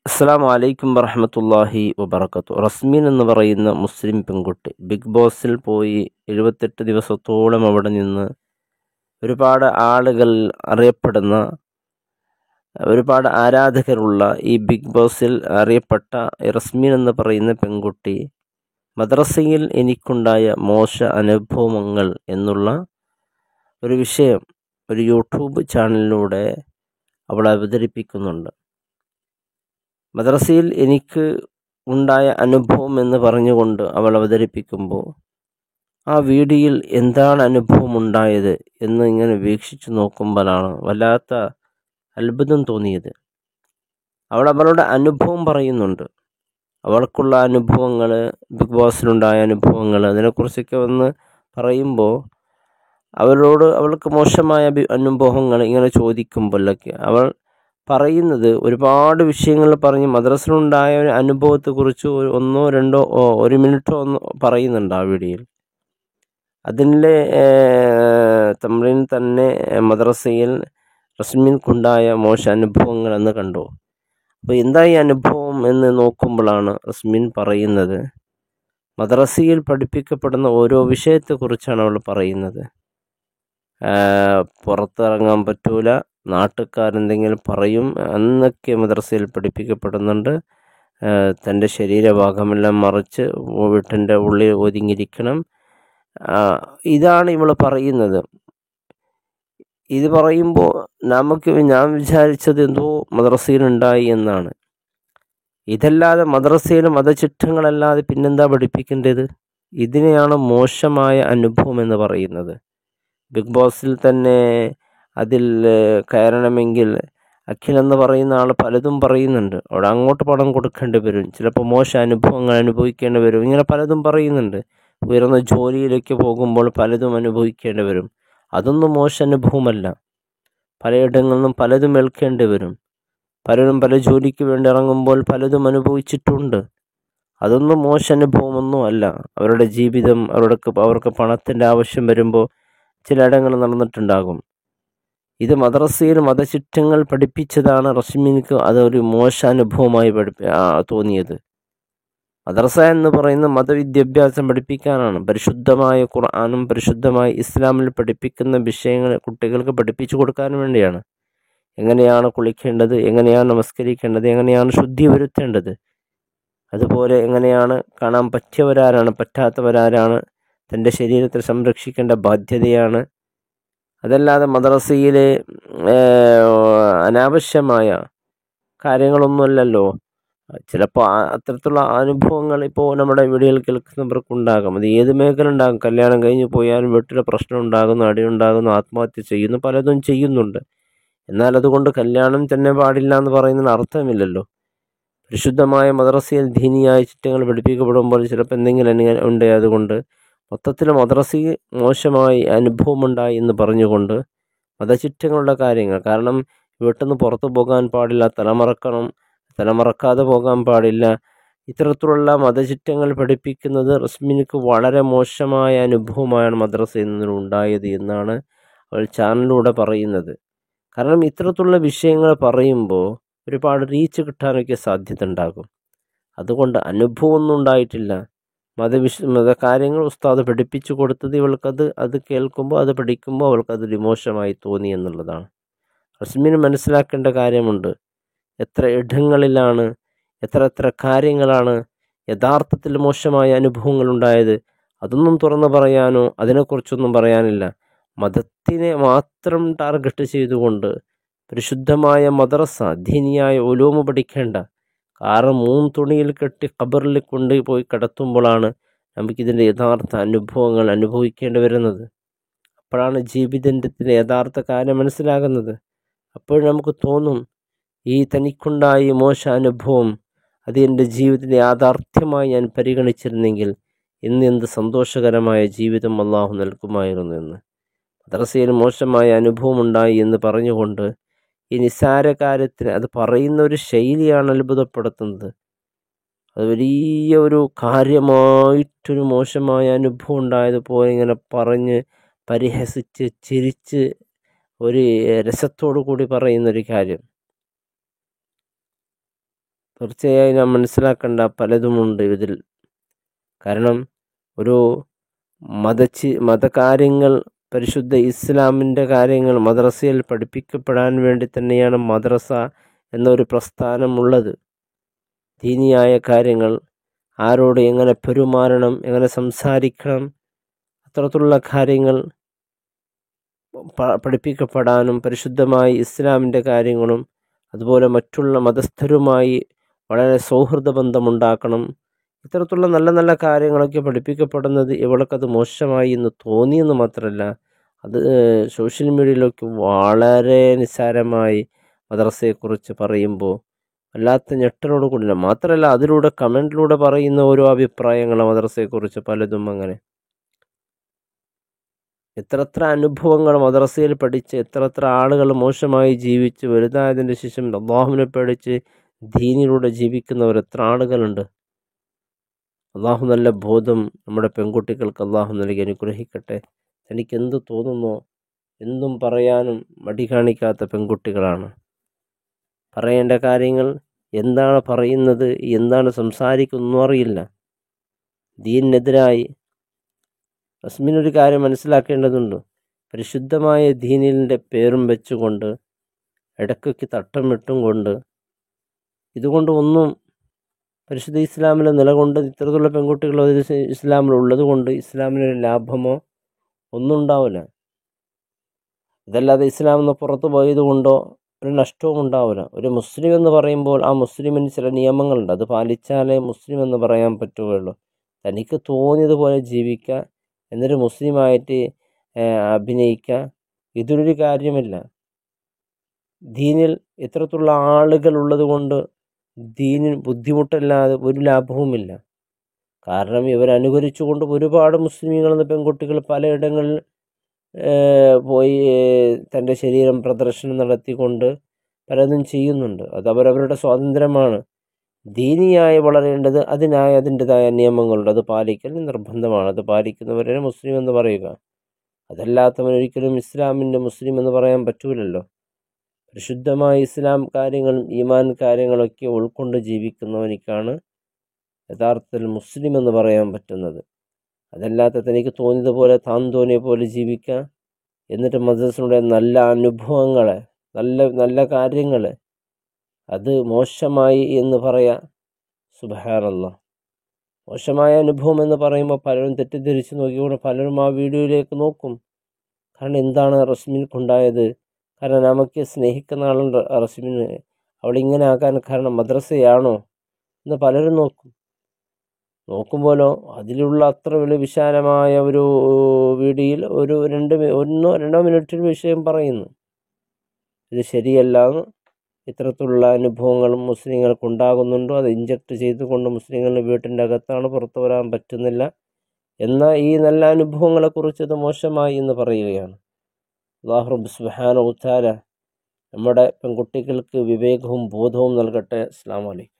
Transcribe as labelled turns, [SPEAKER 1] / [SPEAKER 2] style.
[SPEAKER 1] അസ്സലാമു അലൈക്കും വറഹ്മത്തുള്ളാഹി വബറകാതുഹു. റസ്മീൻ എന്ന് പറയുന്ന മുസ്ലിം പെൺകുട്ടി ബിഗ് ബോസിൽ പോയി 78 ദിവസത്തോളം അവിടെ നിന്ന് ഒരുപാട് ആളുകൾ അറിയപ്പെടുന്ന, ഒരുപാട് ആരാധകരുള്ള ഈ ബിഗ് ബോസിൽ അറിയപ്പെട്ട റസ്മീൻ എന്ന് പറയുന്ന പെൺകുട്ടി മദ്രസയിൽ എനിക്കുണ്ടായ മോശ അനുഭവങ്ങൾ എന്നുള്ള ഒരു വിഷയം ഒരു യൂട്യൂബ് ചാനലിലൂടെ അവൾ അവതരിപ്പിക്കുന്നുണ്ട്. മദ്രസയിൽ എനിക്ക് ഉണ്ടായ അനുഭവം എന്ന് പറഞ്ഞുകൊണ്ട് അവൾ അവതരിപ്പിക്കുമ്പോൾ ആ വീഡിയോയിൽ എന്താണ് അനുഭവം ഉണ്ടായത് എന്ന് ഇങ്ങനെ വീക്ഷിച്ചു നോക്കുമ്പോഴാണ് വല്ലാത്ത അത്ഭുതം തോന്നിയത്. അവൾ അവളുടെ അനുഭവം പറയുന്നുണ്ട്. അവൾക്കുള്ള അനുഭവങ്ങൾ, ബിഗ് ബോസിലുണ്ടായ അനുഭവങ്ങൾ, അതിനെക്കുറിച്ചൊക്കെ ഒന്ന് പറയുമ്പോൾ അവൾക്ക് മോശമായ അനുഭവങ്ങൾ ഇങ്ങനെ ചോദിക്കുമ്പോഴൊക്കെ അവൾ പറയുന്നത് ഒരുപാട് വിഷയങ്ങൾ പറഞ്ഞ് മദ്രസയിലുണ്ടായ ഒരു അനുഭവത്തെക്കുറിച്ച് ഒന്നോ രണ്ടോ ഒരു മിനിറ്റോ ഒന്ന് പറയുന്നുണ്ട് ആ വീഡിയോയിൽ. അതിൻ്റെ തമ്മിൽ തന്നെ മദ്രസയിൽ റസ്മീൻക്കുണ്ടായ മോശ അനുഭവങ്ങൾ എന്ന് കണ്ടു. അപ്പോൾ എന്താ ഈ അനുഭവം എന്ന് നോക്കുമ്പോഴാണ് റസ്മീൻ പറയുന്നത്, മദ്രസയിൽ പഠിപ്പിക്കപ്പെടുന്ന ഓരോ വിഷയത്തെക്കുറിച്ചാണ് അവൾ പറയുന്നത്. പുറത്തിറങ്ങാൻ പറ്റൂല, നാട്ടുകാരെന്തെങ്കിലും പറയും എന്നൊക്കെ മദ്രസയിൽ പഠിപ്പിക്കപ്പെടുന്നുണ്ട്. തൻ്റെ ശരീരഭാഗമെല്ലാം മറിച്ച് വീട്ടിൻ്റെ ഉള്ളിൽ ഒതുങ്ങിയിരിക്കണം. ഇതാണ് ഇവൾ പറയുന്നത്. ഇത് പറയുമ്പോൾ ഞാൻ വിചാരിച്ചത് എന്തോ മദ്രസയിലുണ്ടായി എന്നാണ്. ഇതല്ലാതെ മദ്രസയിൽ മതചിട്ടങ്ങളല്ലാതെ പിന്നെന്താ പഠിപ്പിക്കേണ്ടത്? ഇതിനെയാണ് മോശമായ അനുഭവം എന്ന് പറയുന്നത്. ബിഗ് ബോസിൽ തന്നെ അതിൽ കയറണമെങ്കിൽ അഖിൽ എന്ന് പറയുന്ന ആൾ പലതും പറയുന്നുണ്ട്. അവിടെ അങ്ങോട്ട് പണം കൊടുക്കേണ്ടി വരും, ചിലപ്പോൾ മോശ അനുഭവങ്ങൾ അനുഭവിക്കേണ്ടി വരും, ഇങ്ങനെ പലതും പറയുന്നുണ്ട്. ഉയർന്ന ജോലിയിലേക്ക് പോകുമ്പോൾ പലതും അനുഭവിക്കേണ്ടി വരും. അതൊന്നും മോശ അനുഭവമല്ല. പലയിടങ്ങളിൽ നിന്നും പലതും ഏൽക്കേണ്ടി വരും. പലരും പല ജോലിക്ക് വേണ്ടി ഇറങ്ങുമ്പോൾ പലതും അനുഭവിച്ചിട്ടുണ്ട്. അതൊന്നും മോശ അനുഭവമൊന്നും അല്ല. അവരുടെ ജീവിതം, അവർക്ക് പണത്തിൻ്റെ ആവശ്യം വരുമ്പോൾ ചിലയിടങ്ങൾ നടന്നിട്ടുണ്ടാകും. ഇത് മദ്രസയിൽ മതചിട്ടങ്ങൾ പഠിപ്പിച്ചതാണ് റസ്മീൻക്ക് അതൊരു മോശാനുഭവമായി തോന്നിയത്. മദ്രസ എന്ന് പറയുന്ന മതവിദ്യാഭ്യാസം പഠിപ്പിക്കാനാണ്. പരിശുദ്ധമായ ഖുർആനും പരിശുദ്ധമായ ഇസ്ലാമിൽ പഠിപ്പിക്കുന്ന വിഷയങ്ങൾ കുട്ടികൾക്ക് പഠിപ്പിച്ചു കൊടുക്കാൻ വേണ്ടിയാണ്. എങ്ങനെയാണ് കുളിക്കേണ്ടത്, എങ്ങനെയാണ് നമസ്കരിക്കേണ്ടത്, എങ്ങനെയാണ് ശുദ്ധി വരുത്തേണ്ടത്, അതുപോലെ എങ്ങനെയാണ് കാണാൻ പറ്റിയവരാരാണ്, പറ്റാത്തവരാരാണ്, തൻ്റെ ശരീരത്തെ സംരക്ഷിക്കേണ്ട ബാധ്യതയാണ്. അതല്ലാതെ മദ്രസയിലെ അനാവശ്യമായ കാര്യങ്ങളൊന്നുമല്ലല്ലോ. ചിലപ്പോൾ അത്തരത്തിലുള്ള അനുഭവങ്ങൾ ഇപ്പോൾ നമ്മുടെ വീടുകളിൽ കേൾക്കുന്നവർക്കുണ്ടാകും. അത് ഏത് മേഖല ഉണ്ടാകും. കല്യാണം കഴിഞ്ഞ് പോയാലും വീട്ടിലെ പ്രശ്നം ഉണ്ടാകുന്നു, അടിയുണ്ടാകുന്നു, ആത്മഹത്യ ചെയ്യുന്നു, പലതും ചെയ്യുന്നുണ്ട്. എന്നാൽ അതുകൊണ്ട് കല്യാണം തന്നെ പാടില്ല എന്ന് പറയുന്നതിന് അർത്ഥമില്ലല്ലോ. പരിശുദ്ധമായ മദ്രസയിൽ ദീനിയായ ചിട്ടങ്ങൾ പഠിപ്പിക്കപ്പെടുമ്പോൾ ചിലപ്പോൾ എന്തെങ്കിലും ഉണ്ട്. അതുകൊണ്ട് മൊത്തത്തിൽ മദ്രസയിൽ മോശമായി അനുഭവമുണ്ടായി എന്ന് പറഞ്ഞുകൊണ്ട് മതചിട്ടങ്ങളുടെ കാര്യങ്ങൾ, കാരണം വീട്ടിൽ നിന്ന് പുറത്തു പോകാൻ പാടില്ല, തലമറക്കാതെ പോകാൻ പാടില്ല, ഇത്തരത്തിലുള്ള മതചിട്ടങ്ങൾ പഠിപ്പിക്കുന്നത് റസ്മിനിക്ക് വളരെ മോശമായ അനുഭവമാണ് മദ്രസയിൽ നിന്നുണ്ടായത് എന്നാണ് അവൾ ചാനലിലൂടെ പറയുന്നത്. കാരണം ഇത്തരത്തിലുള്ള വിഷയങ്ങൾ പറയുമ്പോൾ ഒരുപാട് റീച്ച് കിട്ടാനൊക്കെ സാധ്യത ഉണ്ടാകും. അതുകൊണ്ട് അനുഭവമൊന്നും ഉണ്ടായിട്ടില്ല. മതകാര്യങ്ങൾ ഉസ്താദ് പഠിപ്പിച്ചു കൊടുത്തത് അത് കേൾക്കുമ്പോൾ, അത് പഠിക്കുമ്പോൾ അവൾക്കത് മോശമായി തോന്നി എന്നുള്ളതാണ്. റസ്മിന് മനസ്സിലാക്കേണ്ട കാര്യമുണ്ട്. എത്ര ഇടങ്ങളിലാണ്, എത്ര കാര്യങ്ങളാണ് യഥാർത്ഥത്തിൽ മോശമായ അനുഭവങ്ങൾ ഉണ്ടായത്. അതൊന്നും തുറന്നു പറയാനോ അതിനെക്കുറിച്ചൊന്നും പറയാനില്ല. മതത്തിനെ മാത്രം ടാർഗറ്റ് ചെയ്തുകൊണ്ട് പരിശുദ്ധമായ മദ്രസ, ദീനിയായ ഉലൂമ് പഠിക്കേണ്ട, കാരണം 3 തുണിയിൽ കെട്ടി ഖബറിൽ കൊണ്ടുപോയി കിടത്തുമ്പോഴാണ് നമുക്കിതിൻ്റെ യഥാർത്ഥ അനുഭവങ്ങൾ അനുഭവിക്കേണ്ടി വരുന്നത്. അപ്പോഴാണ് ജീവിതത്തിൻ്റെ യഥാർത്ഥ കാര്യം മനസ്സിലാകുന്നത്. അപ്പോൾ നമുക്ക് തോന്നും, ഈ തനിക്കുണ്ടായ മോശ അനുഭവം അത് എൻ്റെ ജീവിതത്തിൻ്റെ യാഥാർത്ഥ്യമായി ഞാൻ പരിഗണിച്ചിരുന്നെങ്കിൽ ഇന്ന് എന്ത് സന്തോഷകരമായ ജീവിതം അള്ളാഹു നൽകുമായിരുന്നു എന്ന്. മദ്രസയിൽ മോശമായ അനുഭവം ഉണ്ടായി എന്ന് പറഞ്ഞുകൊണ്ട് ഈ നിസ്സാര കാര്യത്തിന് അത് പറയുന്ന ഒരു ശൈലിയാണ് അത്ഭുതപ്പെടുത്തുന്നത്. അത് വലിയ ഒരു കാര്യമായിട്ടൊരു മോശമായ അനുഭവം ഉണ്ടായതുപോലെ ഇങ്ങനെ പറഞ്ഞ് പരിഹസിച്ച് ചിരിച്ച് ഒരു രസത്തോടു കൂടി പറയുന്നൊരു കാര്യം. തീർച്ചയായും നാം മനസ്സിലാക്കേണ്ട പലതുമുണ്ട് ഇതിൽ. കാരണം ഒരു മതകാര്യങ്ങൾ, പരിശുദ്ധ ഇസ്ലാമിൻ്റെ കാര്യങ്ങൾ മദ്രസയിൽ പഠിപ്പിക്കപ്പെടാൻ വേണ്ടി തന്നെയാണ് മദ്രസ എന്നൊരു പ്രസ്ഥാനമുള്ളത്. ദീനിയായ കാര്യങ്ങൾ, ആരോട് എങ്ങനെ പെരുമാറണം, എങ്ങനെ സംസാരിക്കണം, അത്തരത്തിലുള്ള കാര്യങ്ങൾ പഠിപ്പിക്കപ്പെടാനും പരിശുദ്ധമായി ഇസ്ലാമിൻ്റെ കാര്യങ്ങളും അതുപോലെ മറ്റുള്ള മതസ്ഥരുമായി വളരെ സൗഹൃദ ബന്ധമുണ്ടാക്കണം, ഇത്തരത്തിലുള്ള നല്ല നല്ല കാര്യങ്ങളൊക്കെ പഠിപ്പിക്കപ്പെടുന്നത് ഇവൾക്കത് മോശമായി എന്ന് തോന്നിയെന്ന് മാത്രമല്ല, അത് സോഷ്യൽ മീഡിയയിലൊക്കെ വളരെ നിസ്സാരമായി മദ്രസയെക്കുറിച്ച് പറയുമ്പോൾ വല്ലാത്ത ഞെട്ടലോട് കൂടില്ല. മാത്രമല്ല അതിലൂടെ കമൻറ്റിലൂടെ പറയുന്ന ഓരോ അഭിപ്രായങ്ങൾ മദ്രസയെക്കുറിച്ച് പലതും അങ്ങനെ. എത്ര അനുഭവങ്ങൾ മദ്രസയിൽ പഠിച്ച് എത്ര ആളുകൾ മോശമായി ജീവിച്ച് വലുതായതിൻ്റെ ശേഷം അള്ളാഹുവിനെ പേടിച്ച് ദീനിലൂടെ ജീവിക്കുന്നവർ എത്ര ആളുകളുണ്ട്. അള്ളാഹു നല്ല ബോധം നമ്മുടെ പെൺകുട്ടികൾക്ക് അള്ളാഹു നൽകി അനുഗ്രഹിക്കട്ടെ. തനിക്ക് എന്ത് തോന്നുന്നോ എന്തും പറയാനും മടി കാണിക്കാത്ത പെൺകുട്ടികളാണ്. പറയേണ്ട കാര്യങ്ങൾ എന്താണ് പറയുന്നത്, എന്താണ് സംസാരിക്കുന്നൊന്നും അറിയില്ല. ദീനിനെതിരായി റസ്മിനൊരു കാര്യം മനസ്സിലാക്കേണ്ടതുണ്ട്. പരിശുദ്ധമായ ദീനിൻ്റെ പേരും വെച്ചുകൊണ്ട് ഇടയ്ക്കൊക്കെ തട്ടമിട്ടും കൊണ്ട് ഇതുകൊണ്ട് ഒന്നും പരിശുദ്ധ ഇസ്ലാമിൽ നിലകൊണ്ട് ഇത്തരത്തിലുള്ള പെൺകുട്ടികൾ ഇസ്ലാമിലുള്ളത് കൊണ്ട് ഇസ്ലാമിനൊരു ലാഭമോ ഒന്നും ഉണ്ടാവില്ല. ഇതല്ലാതെ ഇസ്ലാം എന്ന് പുറത്തു പോയത് കൊണ്ടോ ഒരു നഷ്ടവും ഉണ്ടാവില്ല. ഒരു മുസ്ലിം എന്ന് പറയുമ്പോൾ ആ മുസ്ലിമിന് ചില നിയമങ്ങളുണ്ട്, അത് പാലിച്ചാലേ മുസ്ലിം എന്ന് പറയാൻ പറ്റുകയുള്ളൂ. തനിക്ക് തോന്നിയതുപോലെ ജീവിക്കുക, എന്നൊരു മുസ്ലിമായിട്ട് അഭിനയിക്കുക, ഇതൊരു കാര്യമില്ല. ദീനിൽ ഇത്തരത്തിലുള്ള ആളുകൾ ഉള്ളത് കൊണ്ട് ദീനിന് ബുദ്ധിമുട്ടല്ലാതെ ഒരു ലാഭവുമില്ല. കാരണം ഇവരനുകരിച്ചു കൊണ്ട് ഒരുപാട് മുസ്ലിമീങ്ങളെന്ന പെൺകുട്ടികൾ പലയിടങ്ങളിൽ പോയി തൻ്റെ ശരീരം പ്രദർശനം നടത്തിക്കൊണ്ട് പലതും ചെയ്യുന്നുണ്ട്. അത് അവരവരുടെ സ്വാതന്ത്ര്യമാണ്. ദീനിയായി വളരേണ്ടത് അതിനായി അതിൻ്റെതായ നിയമങ്ങളുണ്ട്, അത് പാലിക്കൽ നിർബന്ധമാണ്. അത് പാലിക്കുന്നവരെ മുസ്ലിം എന്ന് പറയുക. അതല്ലാത്തവനൊരിക്കലും ഇസ്ലാമിൻ്റെ മുസ്ലിം എന്ന് പറയാൻ പറ്റൂലല്ലോ. പരിശുദ്ധമായ ഇസ്ലാം കാര്യങ്ങൾ, ഈമാൻ കാര്യങ്ങളൊക്കെ ഉൾക്കൊണ്ട് ജീവിക്കുന്നവനിക്കാണ് യഥാർത്ഥത്തിൽ മുസ്ലിം എന്ന് പറയാൻ പറ്റുന്നത്. അതല്ലാത്ത തനിക്ക് തോന്നിയതുപോലെ താൻ തോന്നിയ പോലെ ജീവിക്കുക, എന്നിട്ട് മദ്രസയുടെ നല്ല അനുഭവങ്ങളെ, നല്ല കാര്യങ്ങൾ അത് മോശമായി എന്ന് പറയാ. സുബ്ഹാനല്ലാഹ്. മോശമായ അനുഭവം എന്ന് പറയുമ്പോൾ പലരും തെറ്റിദ്ധരിച്ച് നോക്കിക്കൊണ്ട് പലരും ആ വീഡിയോയിലേക്ക് നോക്കും. കാരണം എന്താണ് റസ്മിൻക്കുണ്ടായത്? കാരണം നമുക്ക് സ്നേഹിക്കുന്ന ആളുണ്ട് റസ്മിന്, അവളിങ്ങനെ ആകാൻ കാരണം മദ്രസയാണോ എന്ന് പലരും നോക്കുമ്പോഴോ അതിലുള്ള അത്ര വലിയ വിശാലമായ ഒരു വീഡിയോയിൽ ഒരു 2 മിനിറ്റ് വിഷയം പറയുന്നു. ഇത് ശരിയല്ല. ഇത്തരത്തിലുള്ള അനുഭവങ്ങളും മുസ്ലിങ്ങൾക്ക് ഉണ്ടാകുന്നുണ്ടോ, അത് ഇഞ്ചക്ട് ചെയ്തുകൊണ്ട് മുസ്ലിങ്ങളുടെ വീട്ടിൻ്റെ അകത്താണ്, പുറത്തു വരാൻ പറ്റുന്നില്ല. എന്നാൽ ഈ നല്ല അനുഭവങ്ങളെക്കുറിച്ച് അത് മോശമായി എന്ന് പറയുകയാണ്. അല്ലാഹു റബ്ബ് സുബ്ഹാനഹു വ തആല നമ്മുടെ പെൺകുട്ടികൾക്ക് വിവേകവും ബോധവും നൽകട്ടെ. അസ്സലാമു അലൈക്കും.